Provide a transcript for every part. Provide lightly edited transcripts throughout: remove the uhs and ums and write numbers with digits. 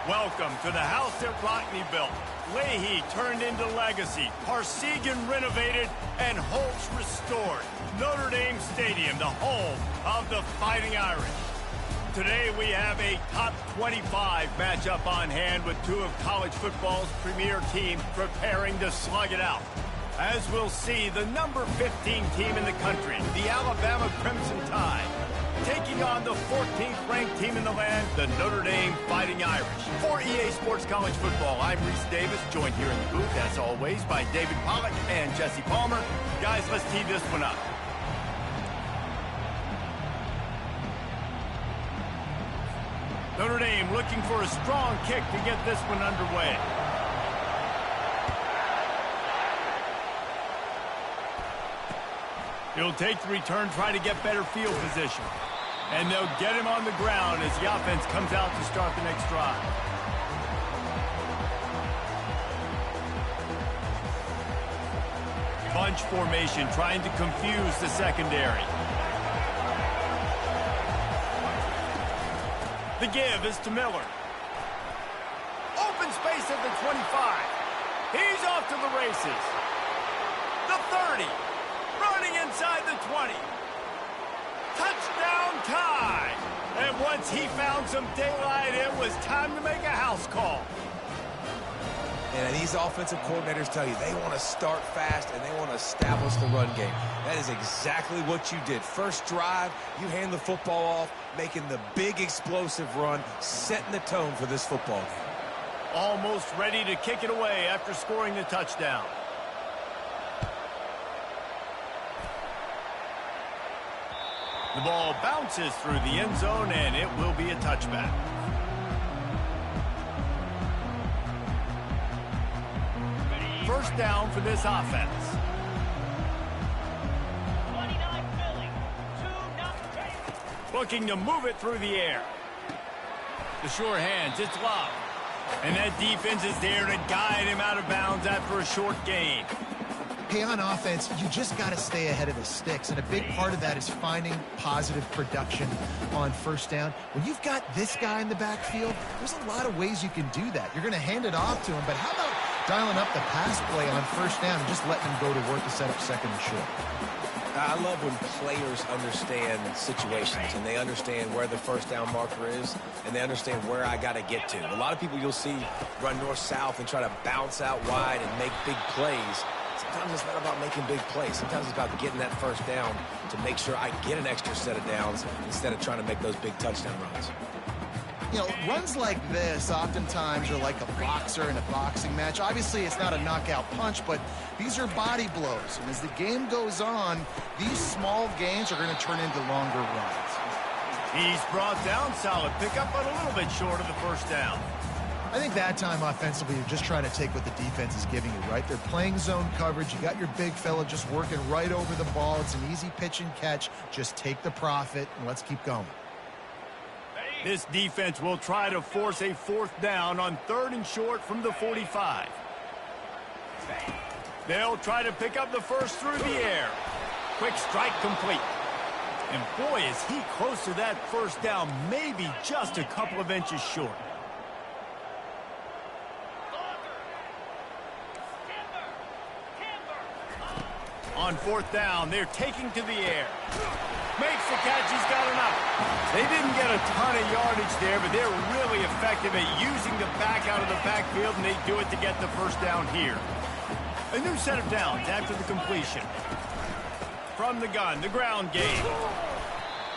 Welcome to the house that Rockney built. Leahy turned into legacy. Parsegan renovated and Holtz restored. Notre Dame Stadium, the home of the Fighting Irish. Today we have a top 25 matchup on hand with two of college football's premier teams preparing to slug it out. As we'll see, the number 15 team in the country, the Alabama Crimson Tide, taking on the 14th ranked team in the land, the Notre Dame Fighting Irish. For EA Sports College Football, I'm Reese Davis, joined here in the booth, as always, by David Pollack and Jesse Palmer. Guys, let's tee this one up. Notre Dame looking for a strong kick to get this one underway. He'll take the return, try to get better field position. And they'll get him on the ground as the offense comes out to start the next drive. Bunch formation trying to confuse the secondary. The give is to Miller. Open space at the 25. He's off to the races. The 30. Running inside the 20. Touchdown Tide. And once he found some daylight, it was time to make a house call. And these offensive coordinators tell you they want to start fast and they want to establish the run game. That is exactly what you did. First drive, you hand the football off, making the big explosive run, setting the tone for this football game. Almost ready to kick it away after scoring the touchdown. The ball bounces through the end zone, and it will be a touchback. First down for this offense. Looking to move it through the air. The sure hands, it's Love. And that defense is there to guide him out of bounds after a short gain. Hey, on offense, you just got to stay ahead of the sticks, and a big part of that is finding positive production on first down. When you've got this guy in the backfield, there's a lot of ways you can do that. You're going to hand it off to him, but how about dialing up the pass play on first down and just letting him go to work to set up second and short? I love when players understand situations and they understand where the first down marker is and they understand where I got to get to. A lot of people you'll see run north-south and try to bounce out wide and make big plays. Sometimes it's not about making big plays. Sometimes it's about getting that first down to make sure I get an extra set of downs instead of trying to make those big touchdown runs. You know, runs like this oftentimes are like a boxer in a boxing match. Obviously, it's not a knockout punch, but these are body blows. And as the game goes on, these small gains are going to turn into longer runs. He's brought down, solid pickup, but a little bit short of the first down. I think that time offensively, you're just trying to take what the defense is giving you, right? They're playing zone coverage. You got your big fella just working right over the ball. It's an easy pitch and catch. Just take the profit, and let's keep going. This defense will try to force a fourth down on 3rd and short from the 45. They'll try to pick up the first through the air. Quick strike complete. And boy, is he close to that first down, maybe just a couple of inches short. On 4th down, they're taking to the air. Makes the catch, he's got enough. They didn't get a ton of yardage there, but they're really effective at using the back out of the backfield, and they do it to get the first down here. A new set of downs after the completion. From the gun, the ground game.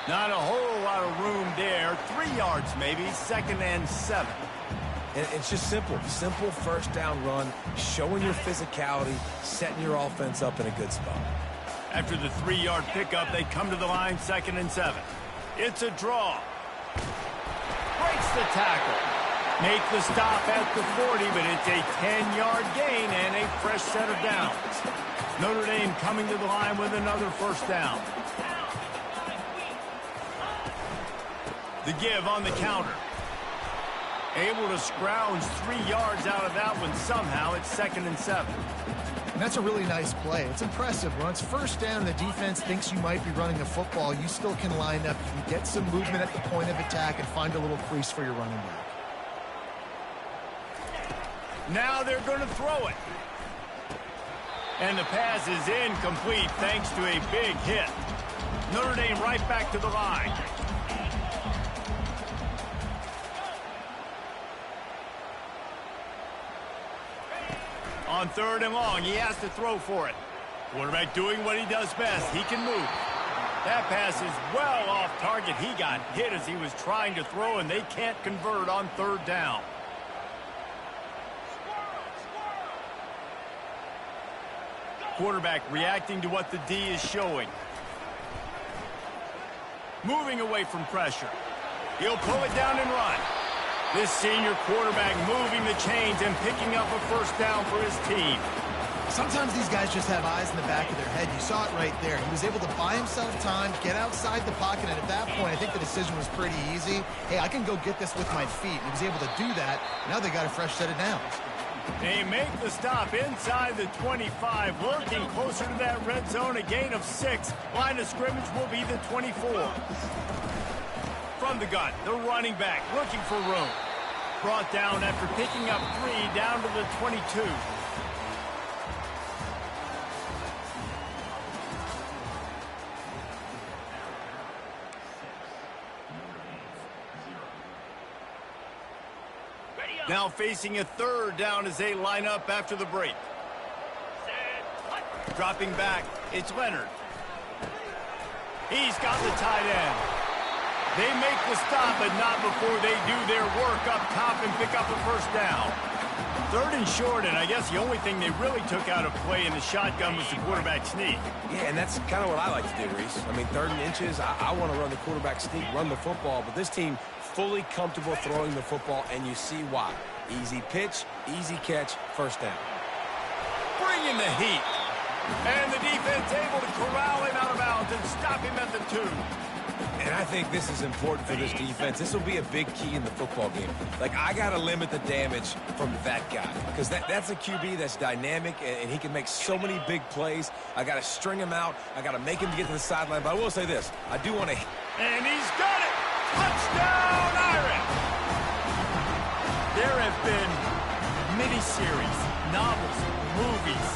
Not a whole lot of room there. 3 yards maybe, 2nd and 7. And it's just simple. Simple first down run, showing your physicality, setting your offense up in a good spot. After the 3-yard pickup, they come to the line, 2nd and 7. It's a draw. Breaks the tackle. Make the stop at the 40, but it's a 10-yard gain and a fresh set of downs. Notre Dame coming to the line with another first down. The give on the counter. Able to scrounge 3 yards out of that one somehow. It's 2nd and 7. And that's a really nice play. It's impressive. When it's first down, the defense thinks you might be running a football. You still can line up. You can get some movement at the point of attack and find a little crease for your running back. Now they're going to throw it. And the pass is incomplete thanks to a big hit. Notre Dame right back to the line. On 3rd and long, he has to throw for it. Quarterback doing what he does best. He can move. That pass is well off target. He got hit as he was trying to throw, and they can't convert on 3rd down. Quarterback reacting to what the D is showing. Moving away from pressure. He'll pull it down and run. This senior quarterback moving the chains and picking up a 1st down for his team. Sometimes these guys just have eyes in the back of their head. You saw it right there. He was able to buy himself time, get outside the pocket, and at that point, I think the decision was pretty easy. Hey, I can go get this with my feet. And he was able to do that. Now they got a fresh set of downs. They make the stop inside the 25, working closer to that red zone, a gain of 6. Line of scrimmage will be the 24. From the gun, the running back looking for room. Brought down after picking up 3 down to the 22. Now facing a 3rd down as they line up after the break. Dropping back, it's Leonard. He's got the tight end. They make the stop, but not before they do their work up top and pick up a 1st down. 3rd and short, and I guess the only thing they really took out of play in the shotgun was the quarterback sneak. Yeah, and that's kind of what I like to do, Reese. I mean, 3rd and inches, I want to run the quarterback sneak, run the football, but this team fully comfortable throwing the football, and you see why. Easy pitch, easy catch, 1st down. Bringing the heat. And the defense able to corral him out of bounds and stop him at the 2. And I think this is important for this defense. This will be a big key in the football game. Like, I got to limit the damage from that guy because that's a QB that's dynamic, and he can make so many big plays. I got to string him out. I got to make him get to the sideline. But I will say this. I do want to... And he's got it! Touchdown, Irish! There have been miniseries, novels, movies,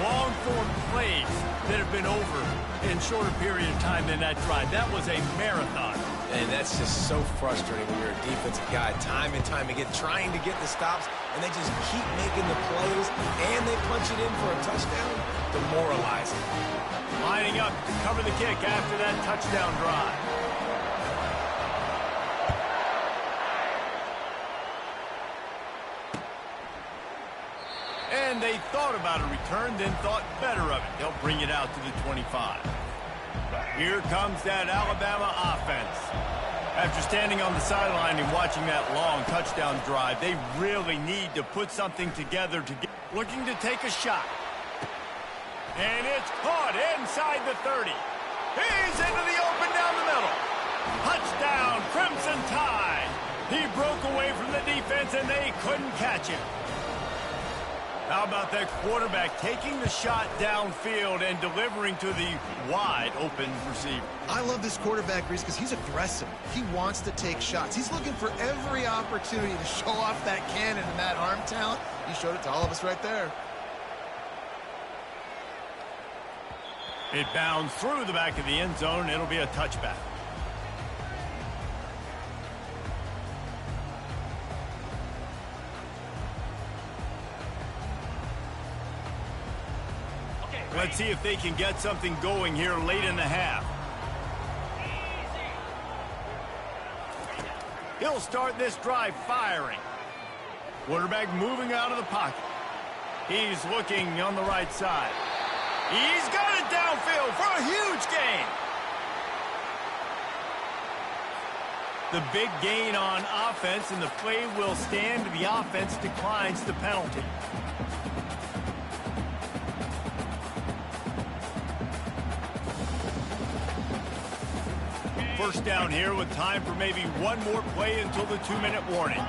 long-form plays that have been over in shorter period of time than that drive. That was a marathon. And that's just so frustrating when you're a defensive guy time and time again trying to get the stops, and they just keep making the plays, and they punch it in for a touchdown. Demoralizing. Lining up to cover the kick after that touchdown drive. And they thought about a return, then thought better of it. They'll bring it out to the 25. Here comes that Alabama offense. After standing on the sideline and watching that long touchdown drive, they really need to put something together to get looking to take a shot. And it's caught inside the 30. He's into the open down the middle. Touchdown, Crimson Tide. He broke away from the defense, and they couldn't catch him. How about that quarterback taking the shot downfield and delivering to the wide-open receiver? I love this quarterback, Reese, because he's aggressive. He wants to take shots. He's looking for every opportunity to show off that cannon and that arm talent. He showed it to all of us right there. It bounds through the back of the end zone. It'll be a touchback. Let's see if they can get something going here late in the half. He'll start this drive firing. Quarterback moving out of the pocket. He's looking on the right side. He's got it downfield for a huge gain. The big gain on offense, and the play will stand. The offense declines the penalty. First down here with time for maybe one more play until the 2-minute warning.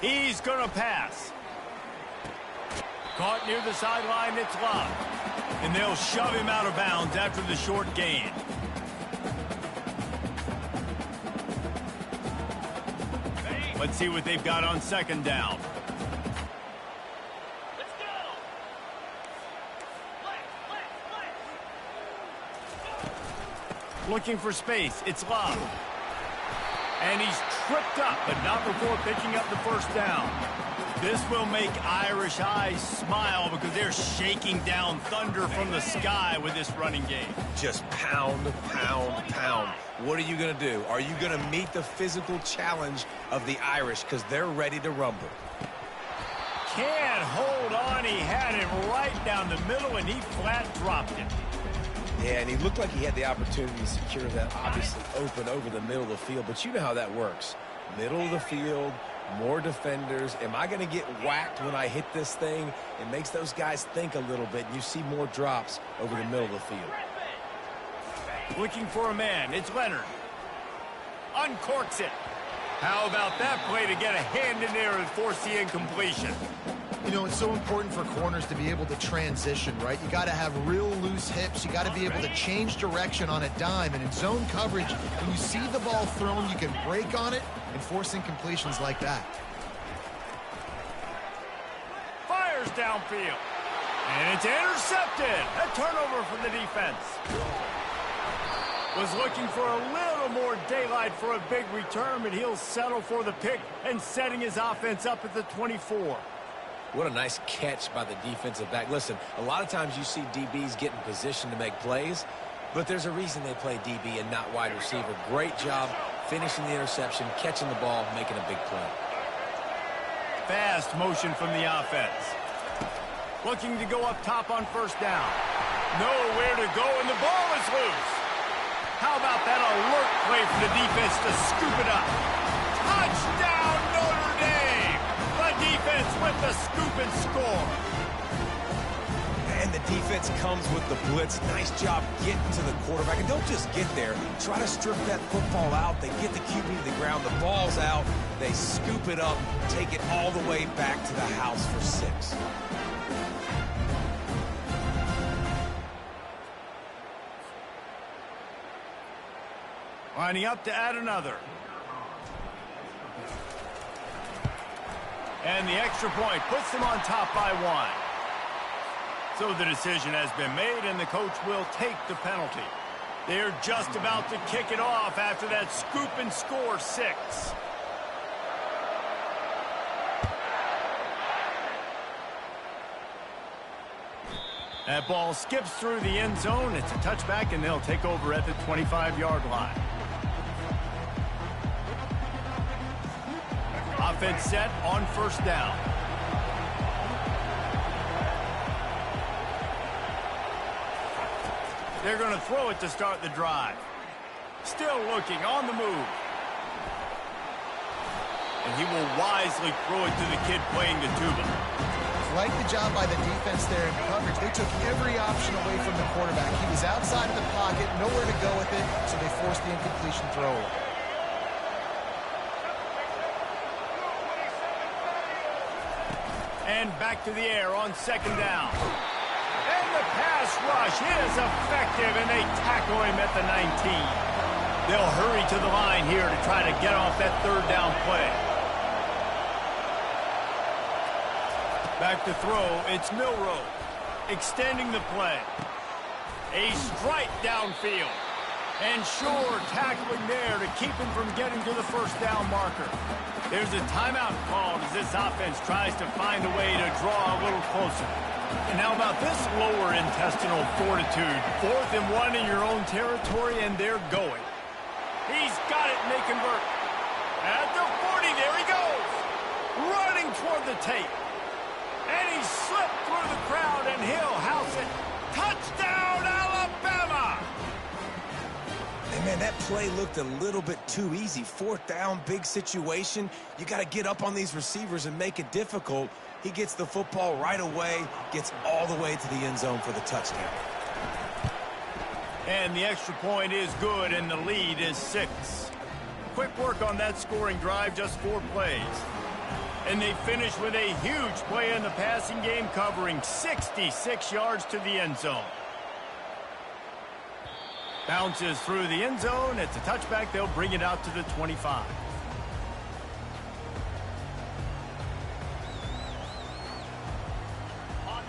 He's going to pass. Caught near the sideline, it's locked. And they'll shove him out of bounds after the short gain. Let's see what they've got on second down. Looking for space. It's Love. And he's tripped up, but not before picking up the first down. This will make Irish eyes smile because they're shaking down thunder from the sky with this running game. Just pound, pound, pound. What are you going to do? Are you going to meet the physical challenge of the Irish because they're ready to rumble? Can't hold on. He had it right down the middle, and he flat dropped it. Yeah, and he looked like he had the opportunity to secure that obviously open over the middle of the field, but you know how that works. Middle of the field, more defenders. Am I going to get whacked when I hit this thing? It makes those guys think a little bit, and you see more drops over the middle of the field. Looking for a man. It's Leonard. Uncorks it. How about that play to get a hand in there and force the incompletion? You know, it's so important for corners to be able to transition, right? You got to have real loose hips. You got to be able to change direction on a dime. And in zone coverage, when you see the ball thrown, you can break on it and force incompletions like that. Fires downfield. And it's intercepted. A turnover for the defense. Was looking for a little more daylight for a big return, but he'll settle for the pick and setting his offense up at the 24. What a nice catch by the defensive back. Listen, a lot of times you see DBs get in position to make plays, but there's a reason they play DB and not wide receiver. Great job finishing the interception, catching the ball, making a big play. Fast motion from the offense. Looking to go up top on first down. Nowhere to go, and the ball is loose. How about that alert play for the defense to scoop it up? Touchdown, Notre Dame! The defense with the scoop and score. And the defense comes with the blitz. Nice job getting to the quarterback. And don't just get there. Try to strip that football out. They get the QB to the ground. The ball's out. They scoop it up, take it all the way back to the house for 6. Lining up to add another. And the extra point puts them on top by 1. So the decision has been made, and the coach will take the penalty. They're just about to kick it off after that scoop and score 6. That ball skips through the end zone. It's a touchback, and they'll take over at the 25-yard line. Offense set on first down. They're going to throw it to start the drive. Still looking on the move. And he will wisely throw it to the kid playing the tuba. Like the job by the defense there in coverage. They took every option away from the quarterback. He was outside of the pocket, nowhere to go with it, so they forced the incompletion throw. And back to the air on second down. And the pass rush is effective, and they tackle him at the 19. They'll hurry to the line here to try to get off that third down play. Back to throw, it's Milroe. Extending the play. A strike downfield. And sure, tackling there to keep him from getting to the first down marker. There's a timeout called as this offense tries to find a way to draw a little closer. And how about this lower intestinal fortitude? 4th and 1 in your own territory, and they're going. He's got it, and they convert. At the 40, there he goes. Running toward the tape. And he slipped through the crowd, and he'll house it. Touchdown, Alabama! And man, that play looked a little bit too easy. 4th down, big situation. You got to get up on these receivers and make it difficult. He gets the football right away, gets all the way to the end zone for the touchdown. And the extra point is good, and the lead is 6. Quick work on that scoring drive, just 4 plays. And they finish with a huge play in the passing game, covering 66 yards to the end zone. Bounces through the end zone. It's a touchback. They'll bring it out to the 25.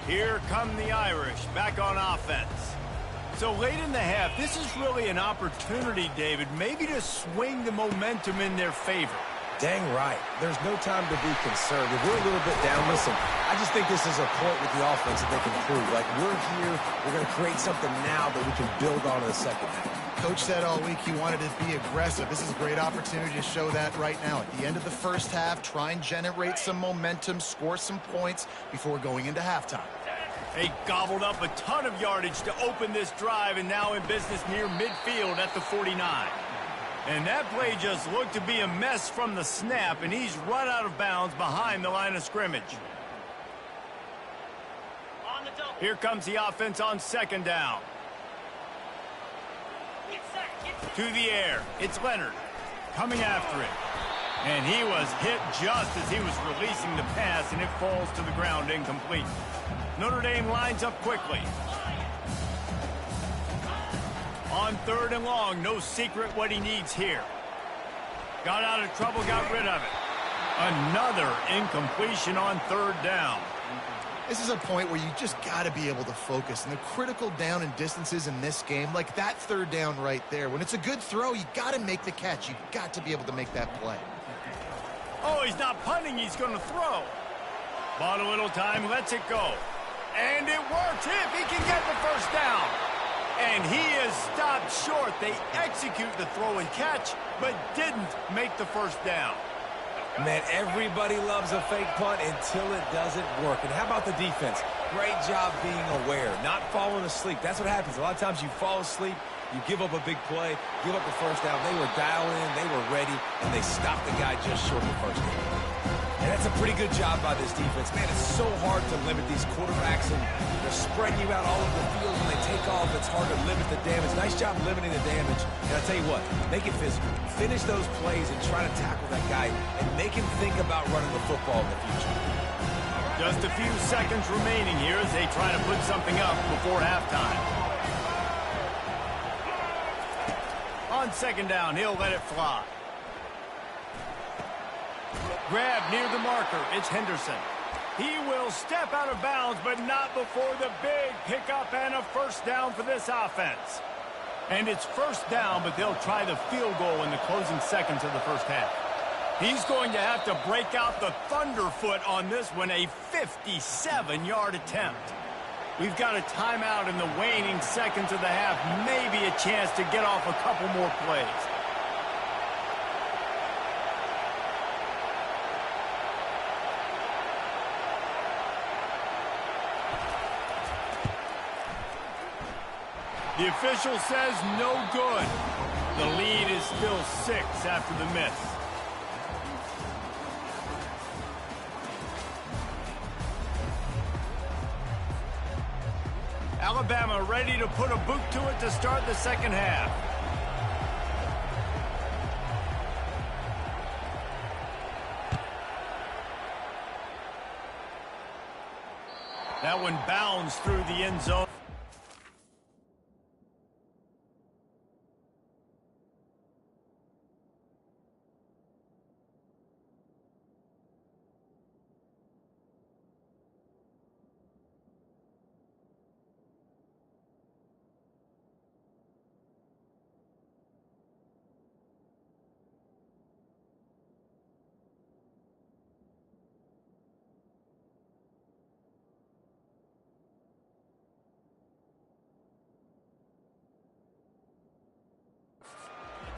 Here come the Irish back on offense. So late in the half, this is really an opportunity, David, maybe to swing the momentum in their favor. Dang right. There's no time to be concerned. If we're a little bit down, listen, I just think this is a point with the offense that they can prove. Like, we're here, we're going to create something now that we can build on in the second half. Coach said all week he wanted to be aggressive. This is a great opportunity to show that right now. At the end of the first half, try and generate some momentum, score some points before going into halftime. They gobbled up a ton of yardage to open this drive, and now in business near midfield at the 49. And that play just looked to be a mess from the snap, and he's run out of bounds behind the line of scrimmage. Here comes the offense on second down. To the air, it's Leonard coming after it. And he was hit just as he was releasing the pass, and it falls to the ground incomplete. Notre Dame lines up quickly. On third and long, no secret what he needs here. Got out of trouble, got rid of it. Another incompletion on third down. This is a point where you just got to be able to focus. And the critical down and distances in this game, like that third down right there, when it's a good throw, you got to make the catch. You got to be able to make that play. Oh, he's not punting, he's going to throw. Bought a little time, lets it go. And it works if he can get the first down. And he is stopped short. They execute the throw and catch, but didn't make the first down. Man, everybody loves a fake punt until it doesn't work. And how about the defense? Great job being aware, not falling asleep. That's what happens. A lot of times you fall asleep, you give up a big play, give up the first down. They were dialed in, they were ready, and they stopped the guy just short of the first down. And that's a pretty good job by this defense. Man, it's so hard to limit these quarterbacks, and they're spreading you out all over the field. When they take off, it's hard to limit the damage. Nice job limiting the damage. And I'll tell you what, make it physical. Finish those plays and try to tackle that guy and make him think about running the football in the future. Just a few seconds remaining here as they try to put something up before halftime. On second down, he'll let it fly. Grab near the marker. It's Henderson. He will step out of bounds, but not before the big pickup and a first down for this offense. And it's first down, but they'll try the field goal in the closing seconds of the first half. He's going to have to break out the thunderfoot on this one, a 57-yard attempt. We've got a timeout in the waning seconds of the half, maybe a chance to get off a couple more plays. The official says no good. The lead is still 6 after the miss. Alabama ready to put a boot to it to start the second half. That one bounds through the end zone.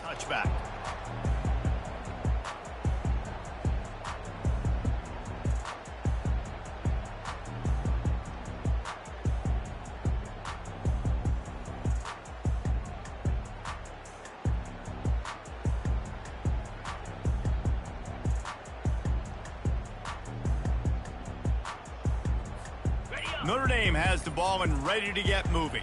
Touchback. Notre Dame has the ball and ready to get moving.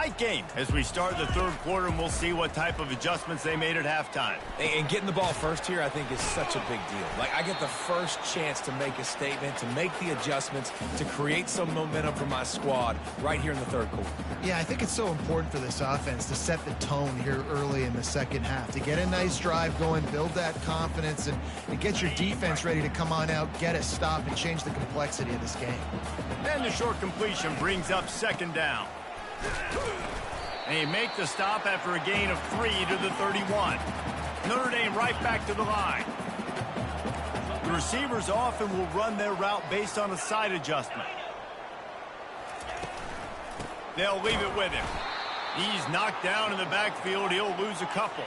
tight game as we start the third quarter, and we'll see what type of adjustments they made at halftime. And getting the ball first here, I think, is such a big deal. Like, I get the first chance to make a statement, to make the adjustments, to create some momentum for my squad right here in the third quarter. Yeah, I think it's so important for this offense to set the tone here early in the second half, to get a nice drive going, build that confidence, and get your defense ready to come on out, get a stop, and change the complexity of this game. And the short completion brings up second down. They make the stop after a gain of 3 to the 31. Notre Dame right back to the line. The receivers often will run their route based on a side adjustment. They'll leave it with him. He's knocked down in the backfield. He'll lose a couple.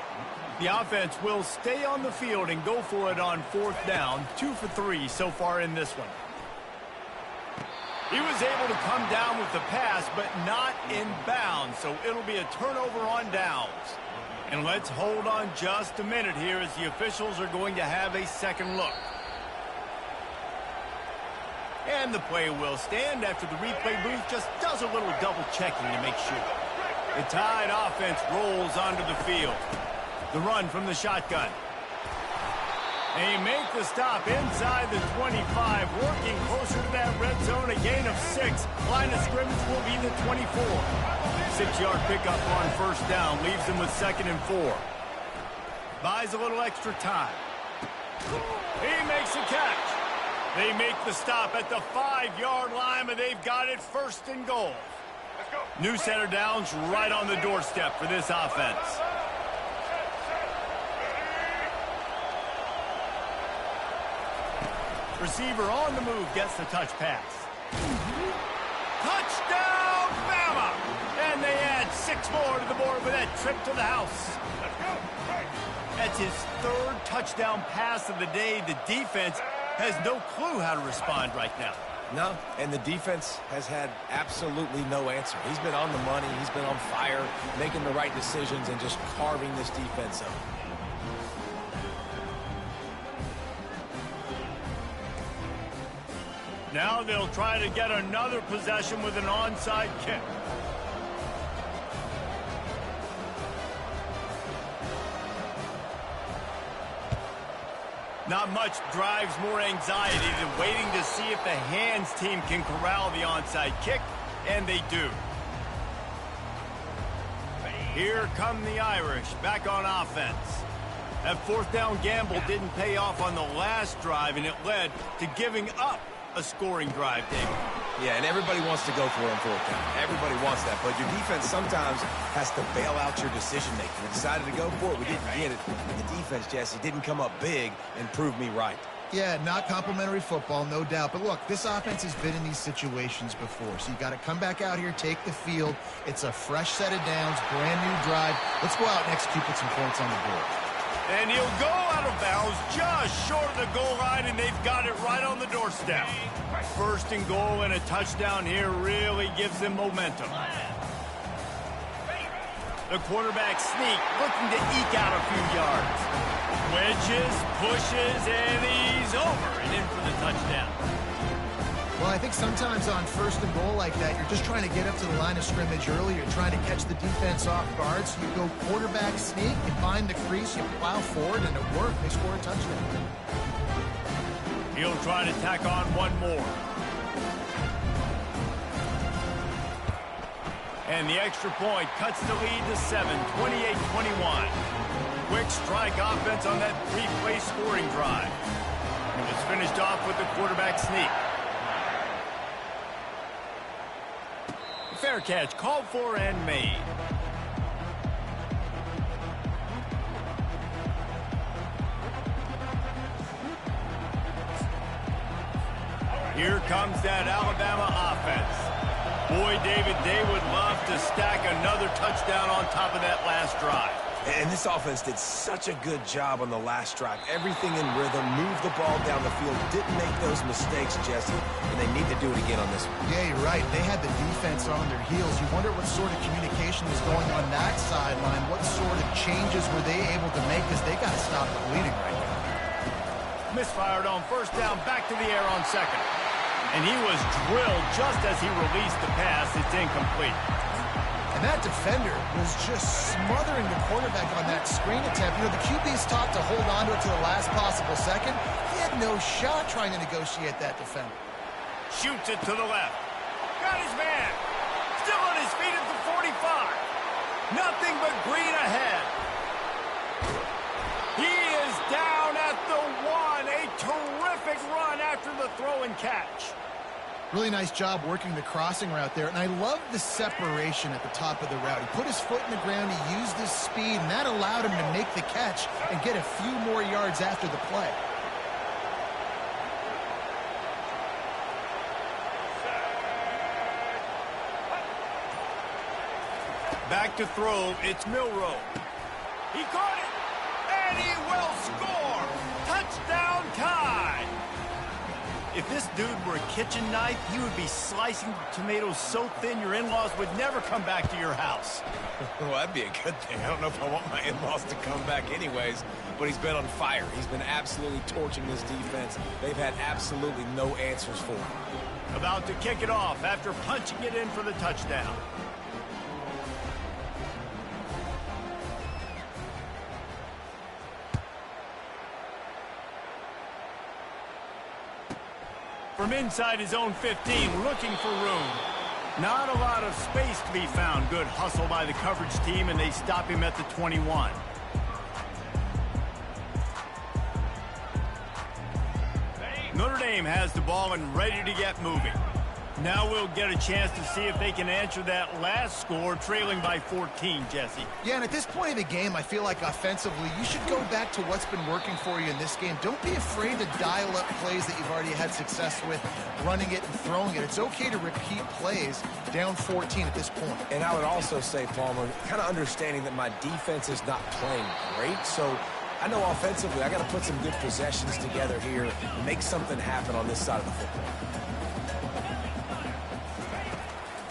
The offense will stay on the field and go for it on fourth down. 2 for 3 so far in this one. He was able to come down with the pass, but not in bounds, so it'll be a turnover on downs. And let's hold on just a minute here as the officials are going to have a second look. And the play will stand after the replay booth just does a little double checking to make sure. The Tide offense rolls onto the field. The run from the shotgun. They make the stop inside the 25, working closer to that red zone, a gain of 6. Line of scrimmage will be the 24. 6-yard pickup on first down, leaves them with 2nd and 4. Buys a little extra time. He makes a catch. They make the stop at the 5-yard line, but they've got it 1st and goal. New set of downs right on the doorstep for this offense. Receiver on the move gets the touch pass. Touchdown, Bama! And they add 6 more to the board with that trip to the house. That's his 3rd touchdown pass of the day. The defense has no clue how to respond right now. No, and the defense has had absolutely no answer. He's been on the money. He's been on fire, making the right decisions and just carving this defense up. Now they'll try to get another possession with an onside kick. Not much drives more anxiety than waiting to see if the hands team can corral the onside kick, and they do. Here come the Irish back on offense. That 4th down gamble didn't pay off on the last drive, and it led to giving up a scoring drive, David. Yeah, and everybody wants to go for it on 4th down. Everybody wants that, but your defense sometimes has to bail out your decision-making. We decided to go for it. We didn't get it. The defense, Jesse, didn't come up big and prove me right. Yeah, not complimentary football, no doubt. But look, this offense has been in these situations before, so you got to come back out here, take the field. It's a fresh set of downs, brand new drive. Let's go out and execute with some points on the board. And he'll go out of bounds just short of the goal line, and they've got it right on the doorstep. 1st and goal and a touchdown here really gives them momentum. The quarterback sneak, looking to eke out a few yards. Wedges, pushes, and he's over and in for the touchdown. Well, I think sometimes on 1st and goal like that, you're just trying to get up to the line of scrimmage early. You're trying to catch the defense off guard. So you go quarterback sneak, you find the crease, you plow forward, and it worked. They score a touchdown. He'll try to tack on one more. And the extra point cuts the lead to 7, 28-21. Quick strike offense on that 3-play scoring drive. It was finished off with the quarterback sneak. Fair catch called for and made. Here comes that Alabama offense. Boy, David, they would love to stack another touchdown on top of that last drive. And this offense did such a good job on the last drive. Everything in rhythm, moved the ball down the field, didn't make those mistakes, Jesse, and they need to do it again on this one. Yeah, you're right. They had the defense on their heels. You wonder what sort of communication was going on that sideline. What sort of changes were they able to make, because they got to stop the bleeding right now. Misfired on 1st down, back to the air on 2nd. And he was drilled just as he released the pass. It's incomplete. And That defender was just smothering the quarterback on that screen attempt. You know, the QB's taught to hold on to it to the last possible second. He had no shot trying to negotiate that defender. Shoots it to the left. Got his man. Still on his feet at the 45. Nothing but green ahead. He is down at the 1. A terrific run after the throw and catch. Really nice job working the crossing route there, and I love the separation at the top of the route. He put his foot in the ground, he used his speed, and that allowed him to make the catch and get a few more yards after the play. Back to throw, it's Milroe. He caught it, and he will score. Touchdown tie. If this dude were a kitchen knife, he would be slicing tomatoes so thin your in-laws would never come back to your house. Well, that'd be a good thing. I don't know if I want my in-laws to come back anyways, but he's been on fire. He's been absolutely torching this defense. They've had absolutely no answers for him. About to kick it off after punching it in for the touchdown. From inside his own 15, looking for room. Not a lot of space to be found. Good hustle by the coverage team, and they stop him at the 21. Notre Dame has the ball and ready to get moving. Now we'll get a chance to see if they can answer that last score, trailing by 14, Jesse. Yeah, and at this point in the game, I feel like offensively, you should go back to what's been working for you in this game. Don't be afraid to dial up plays that you've already had success with, running it and throwing it. It's okay to repeat plays down 14 at this point. And I would also say, Palmer, kind of understanding that my defense is not playing great, so I know offensively I got to put some good possessions together here and make something happen on this side of the football.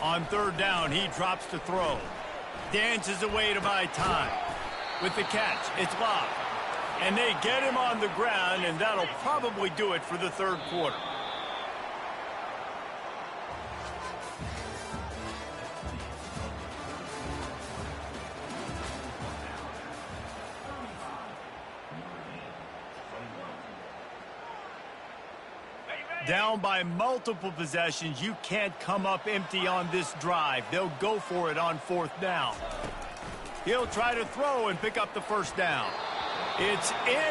On third down, he drops to throw. Dances away to buy time. With the catch, it's Locke. And they get him on the ground, and that'll probably do it for the third quarter. Down by multiple possessions, you can't come up empty on this drive. They'll go for it on fourth down. He'll try to throw and pick up the first down. It's in.